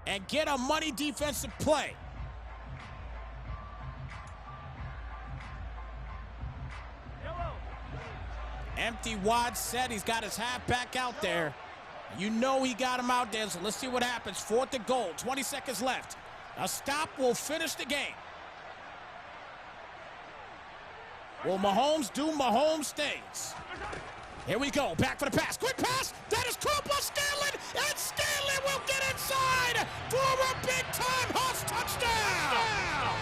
and get a money defensive play? Empty wide set. He's got his halfback out there. You know he got him out there, so let's see what happens. 4th and goal, 20 seconds left. A stop will finish the game. Will Mahomes do Mahomes things? Here we go, back for the pass. Quick pass, that is caught by Scanlon, and Scanlon will get inside for a big-time Huss touchdown!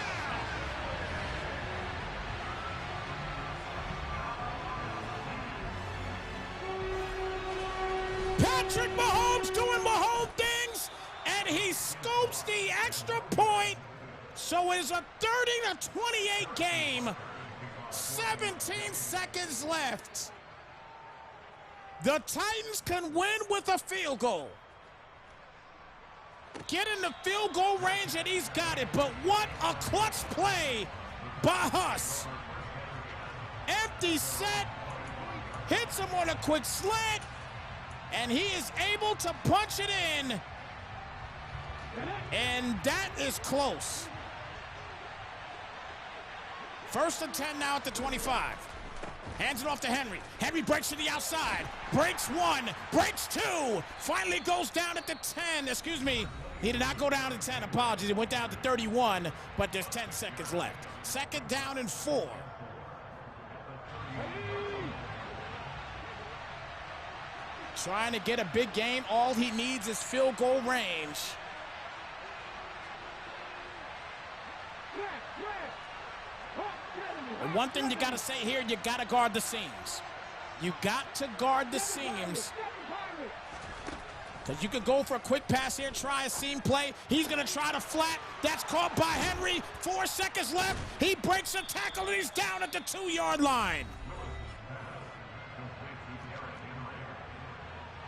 Patrick Mahomes doing Mahomes things, and he scoops the extra point. So it's a 30-28 game. 17 seconds left. The Titans can win with a field goal. Get in the field goal range, and he's got it. But what a clutch play by Huss. Empty set. Hits him on a quick slant. And he is able to punch it in. And that is close. 1st and 10 now at the 25. Hands it off to Henry. Henry breaks to the outside. Breaks 1, breaks 2. Finally goes down at the 10. Excuse me. He did not go down to 10. Apologies. He went down to 31, but there's 10 seconds left. 2nd down and 4. Trying to get a big game. All he needs is field goal range. And one thing you got to say here, you got to guard the seams. You got to guard the seams. Because you could go for a quick pass here, try a seam play. He's going to try to flat. That's caught by Henry. 4 seconds left. He breaks a tackle, and he's down at the 2-yard line.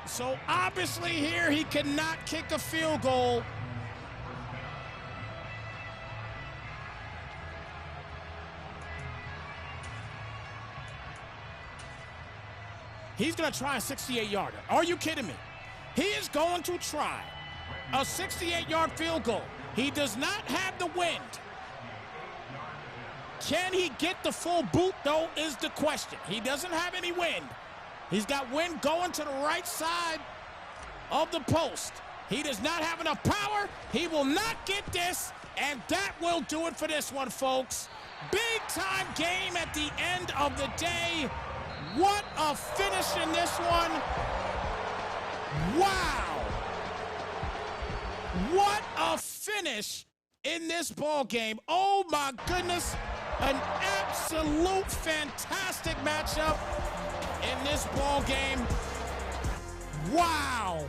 So obviously here he cannot kick a field goal. He's going to try a 68-yarder. Are you kidding me? He is going to try a 68-yard field goal. He does not have the wind. Can he get the full boot, though, is the question. He doesn't have any wind. He's got wind going to the right side of the post. He does not have enough power. He will not get this, and that will do it for this one, folks. Big-time game at the end of the day. What a finish in this one. Wow. What a finish in this ball game. Oh, my goodness. An absolute fantastic matchup in this ball game. Wow.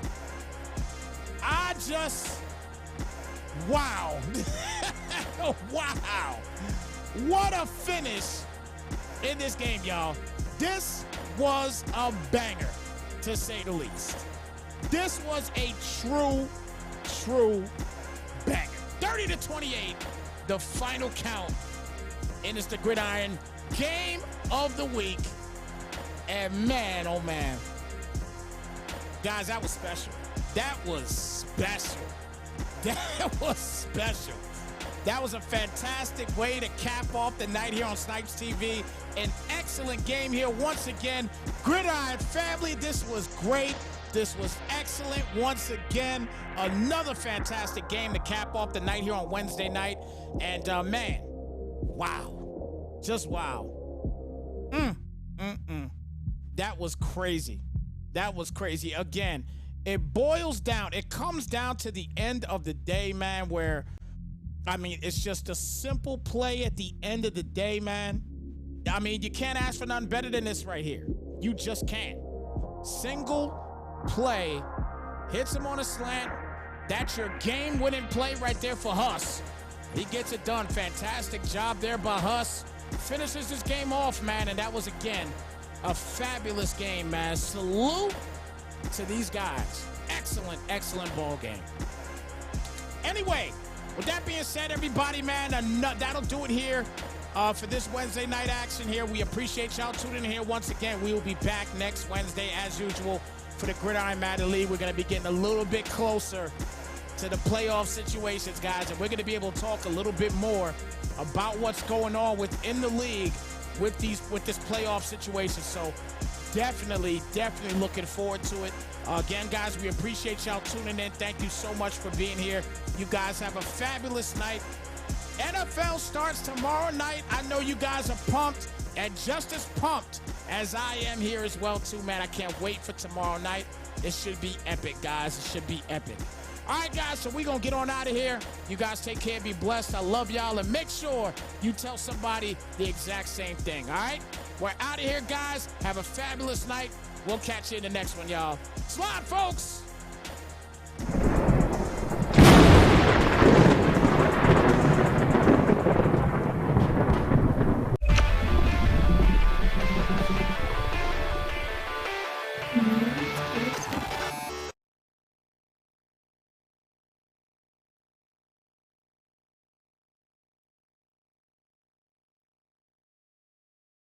Wow. Wow. What a finish in this game, y'all. This was a banger, to say the least. This was a true banger. 30-28, the final count. And it's the Gridiron Game of the Week. And man, oh man. Guys, that was special. That was special. That was special. That was a fantastic way to cap off the night here on Snypz TV. An excellent game here once again. Gridiron family, this was great. This was excellent once again. Another fantastic game to cap off the night here on Wednesday night. And man, wow. Just wow. That was crazy. That was crazy. Again, it boils down. It comes down to the end of the day, man, where, I mean, it's just a simple play at the end of the day, man. I mean, you can't ask for nothing better than this right here. You just can't. Single play, hits him on a slant. That's your game-winning play right there for Huss. He gets it done. Fantastic job there by Huss. Finishes this game off, man, and that was, again, a fabulous game, man. Salute to these guys. Excellent ball game. Anyway, with that being said, everybody, man, that'll do it here for this Wednesday night action here. We appreciate y'all tuning in here once again. We will be back next Wednesday, as usual, for the Gridiron Madden League. We're going to be getting a little bit closer to the playoff situations, guys, and we're going to be able to talk a little bit more about what's going on within the league with this playoff situation. So definitely looking forward to it. Again, guys, we appreciate y'all tuning in. Thank you so much for being here. You guys have a fabulous night. NFL starts tomorrow night. I know you guys are pumped, and just as pumped as I am here as well, too, man. I can't wait for tomorrow night. It should be epic, guys. It should be epic. All right, guys, so we're going to get on out of here. You guys take care, be blessed. I love y'all, and make sure you tell somebody the exact same thing, all right? We're out of here, guys. Have a fabulous night. We'll catch you in the next one, y'all. Slide, folks.